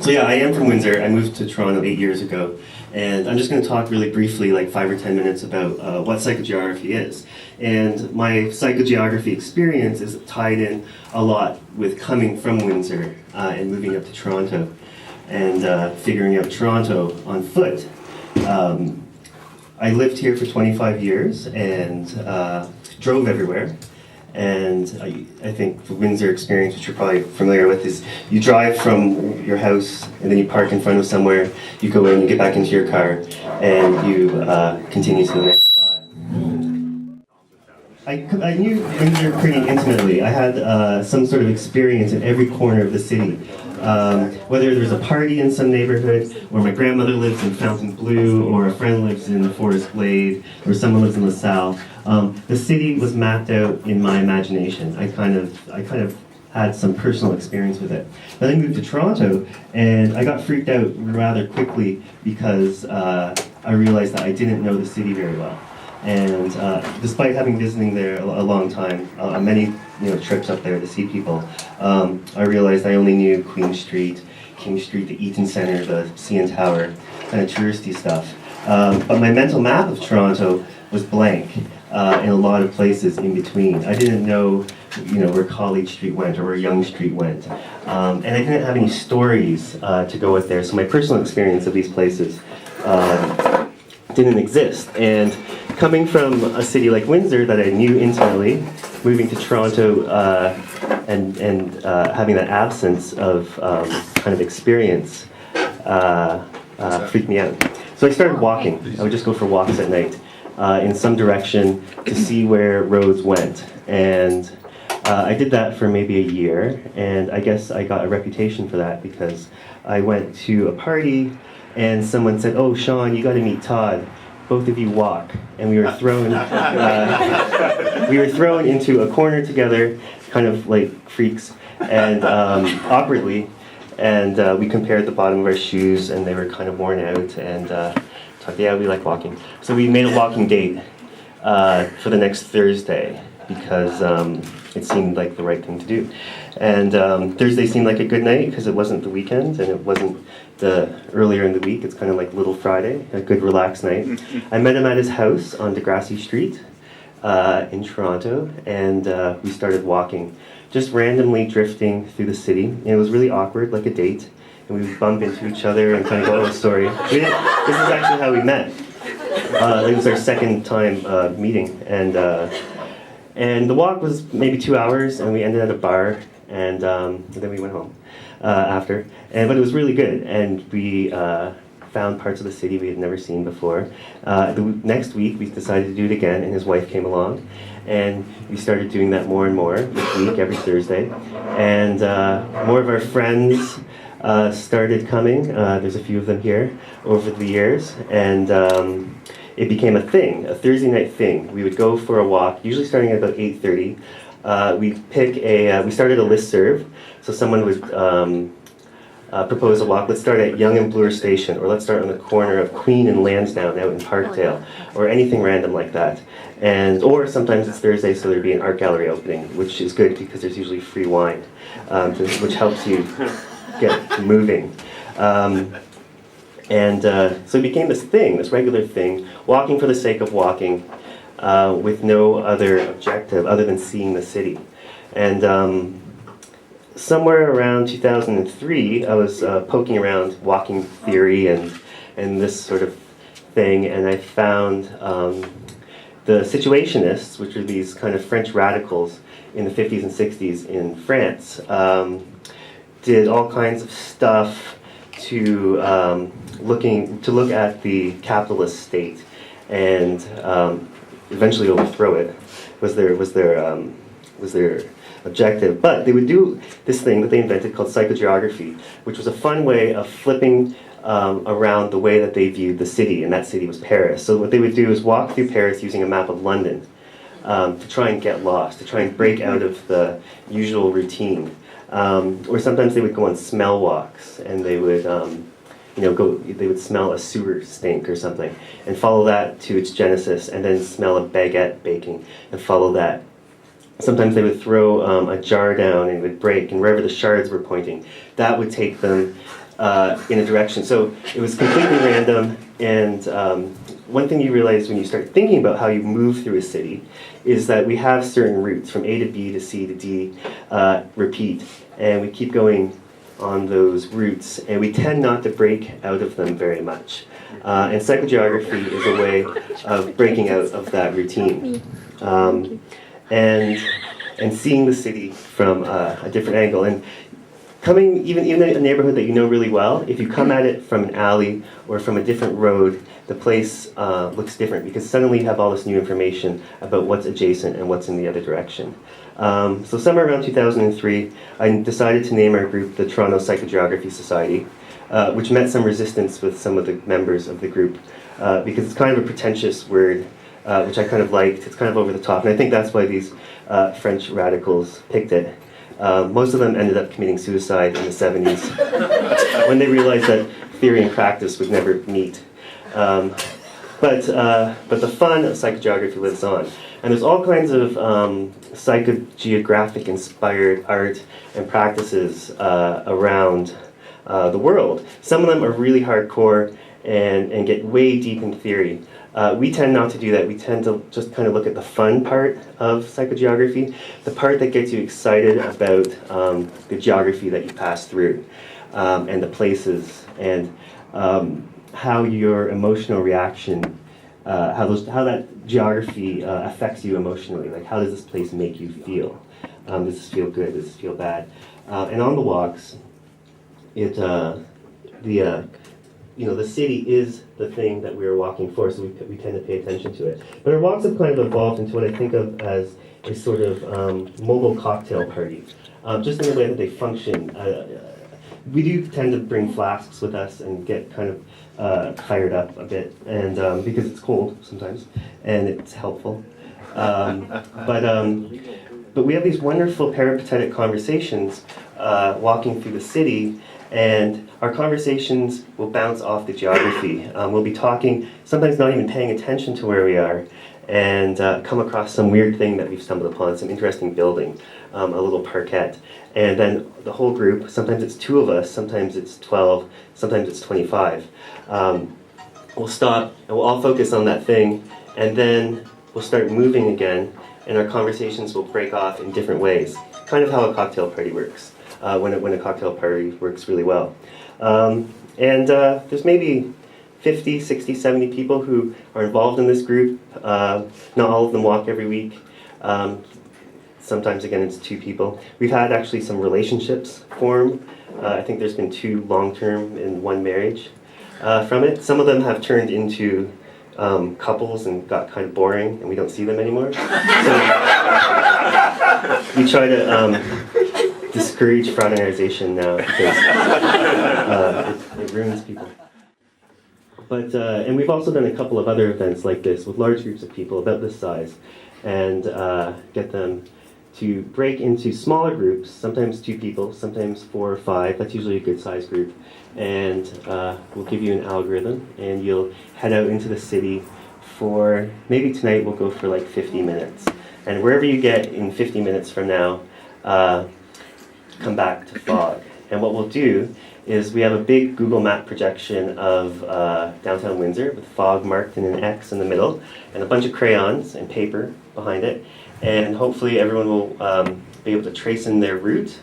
So yeah, I am from Windsor. I moved to Toronto 8 years ago, and I'm just going to talk really briefly, like 5 or 10 minutes, about what psychogeography is. And my psychogeography experience is tied in a lot with coming from Windsor and moving up to Toronto and figuring out Toronto on foot. I lived here for 25 years and drove everywhere. And I think the Windsor experience, which you're probably familiar with, is you drive from your house and then you park in front of somewhere, you go in, you get back into your car, and you continue to the next spot. I knew Windsor pretty intimately. I had some sort of experience in every corner of the city. Whether there's a party in some neighborhood, or my grandmother lives in Fontainebleau, or a friend lives in Forest Glade, or someone lives in LaSalle, the city was mapped out in my imagination. I kind of had some personal experience with it. Then I moved to Toronto, and I got freaked out rather quickly because I realized that I didn't know the city very well. And despite having visiting there a long time, many trips up there to see people, I realized I only knew Queen Street, King Street, the Eaton Centre, the CN Tower, kind of touristy stuff. But my mental map of Toronto was blank in a lot of places in between. I didn't know where College Street went or where Yonge Street went. And I didn't have any stories to go with there, so my personal experience of these places didn't exist. And coming from a city like Windsor that I knew intimately, moving to Toronto and having that absence of kind of experience freaked me out. So I started walking. I would just go for walks at night in some direction to see where roads went. And I did that for maybe a year, and I guess I got a reputation for that because I went to a party and someone said, "Oh, Sean, you got to meet Todd. Both of you walk." And we were thrown into a corner together, kind of like freaks, and awkwardly. And we compared the bottom of our shoes, and they were kind of worn out. And thought, yeah, we like walking. So we made a walking date for the next Thursday because it seemed like the right thing to do. And Thursday seemed like a good night because it wasn't the weekend and it wasn't the earlier in the week. It's kind of like Little Friday, a good relaxed night. I met him at his house on Degrassi Street in Toronto, and we started walking, just randomly drifting through the city. And it was really awkward, like a date. And we would bump into each other and kind of go, "Oh, sorry." This is actually how we met. It was our second time meeting, and the walk was maybe 2 hours, and we ended at a bar, and then we went home after. But it was really good, and we found parts of the city we had never seen before. The next week, we decided to do it again, and his wife came along, and we started doing that more and more each week, every Thursday. And more of our friends started coming. There's a few of them here over the years, and it became a thing, a Thursday night thing. We would go for a walk, usually starting at about 8:30. We started a listserv, so someone would propose a walk. Let's start at Yonge and Bloor Station, or let's start on the corner of Queen and Lansdowne out in Parkdale, or anything random like that. Or sometimes it's Thursday, so there'd be an art gallery opening, which is good because there's usually free wine, which helps you get moving. So it became this thing, this regular thing, walking for the sake of walking, with no other objective other than seeing the city. And somewhere around 2003, I was poking around walking theory and this sort of thing, and I found the Situationists, which are these kind of French radicals in the 50s and 60s in France, did all kinds of stuff to look at the capitalist state and eventually overthrow it. Was their objective. But they would do this thing that they invented called psychogeography, which was a fun way of flipping around the way that they viewed the city, and that city was Paris. So what they would do is walk through Paris using a map of London to try and get lost, to try and break out of the usual routine. Or sometimes they would go on smell walks, and they would they would smell a sewer stink or something, and follow that to its genesis, and then smell a baguette baking, and follow that sometimes they would throw a jar down and it would break, and wherever the shards were pointing, that would take them in a direction. So it was completely random, and one thing you realize when you start thinking about how you move through a city is that we have certain routes from A to B to C to D, repeat, and we keep going on those routes, and we tend not to break out of them very much. And psychogeography is a way of breaking out of that routine. And seeing the city from a different angle. And coming, even a neighborhood that you know really well, if you come at it from an alley or from a different road, the place looks different because suddenly you have all this new information about what's adjacent and what's in the other direction. So somewhere around 2003, I decided to name our group the Toronto Psychogeography Society, which met some resistance with some of the members of the group because it's kind of a pretentious word, which I kind of liked. It's kind of over the top, and I think that's why these French radicals picked it. Most of them ended up committing suicide in the 70s when they realized that theory and practice would never meet. But the fun of psychogeography lives on. And there's all kinds of psychogeographic inspired art and practices around the world. Some of them are really hardcore and get way deep in theory. We tend not to do that. We tend to just kind of look at the fun part of psychogeography, the part that gets you excited about the geography that you pass through, and the places, and how your emotional reaction, how that geography affects you emotionally. Like, how does this place make you feel? Does this feel good? Does this feel bad? And on the walks, the city is the thing that we are walking for, so we tend to pay attention to it. But our walks have kind of evolved into what I think of as a sort of mobile cocktail party, just in the way that they function. We do tend to bring flasks with us and get kind of fired up a bit, and because it's cold sometimes, and it's helpful. But we have these wonderful peripatetic conversations walking through the city, and our conversations will bounce off the geography. We'll be talking, sometimes not even paying attention to where we are, and come across some weird thing that we've stumbled upon, some interesting building, a little parquet. And then the whole group, sometimes it's 2 of us, sometimes it's 12, sometimes it's 25. We'll stop and we'll all focus on that thing, and then we'll start moving again, and our conversations will break off in different ways. Kind of how a cocktail party works, when a cocktail party works really well. There's maybe 50, 60, 70 people who are involved in this group. Not all of them walk every week. Sometimes, again, it's 2 people. We've had actually some relationships form. I think there's been 2 long-term and 1 marriage from it. Some of them have turned into couples and got kind of boring, and we don't see them anymore. So we try to discourage fraternization now because it ruins people. But and we've also done a couple of other events like this with large groups of people about this size, and get them to break into smaller groups, sometimes 2 people, sometimes 4 or 5. That's usually a good size group. And we'll give you an algorithm, and you'll head out into the city for, maybe tonight we'll go for like 50 minutes. And wherever you get in 50 minutes from now, come back to Phog. And what we'll do is we have a big Google Map projection of downtown Windsor with Phog marked in an X in the middle, and a bunch of crayons and paper behind it. And hopefully everyone will be able to trace in their route.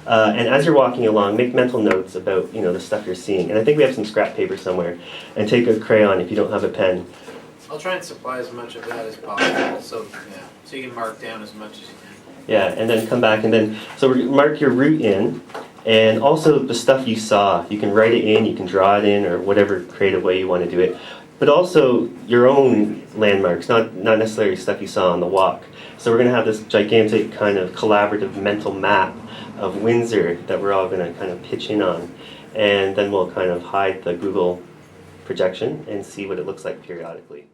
And as you're walking along, make mental notes about the stuff you're seeing. And I think we have some scrap paper somewhere. And take a crayon if you don't have a pen. I'll try and supply as much of that as possible, so you can mark down as much as you can. Yeah, and then come back, and then mark your route in, and also the stuff you saw. You can write it in, you can draw it in, or whatever creative way you want to do it. But also your own landmarks, not necessarily stuff you saw on the walk. So we're going to have this gigantic kind of collaborative mental map of Windsor that we're all going to kind of pitch in on. And then we'll kind of hide the Google projection and see what it looks like periodically.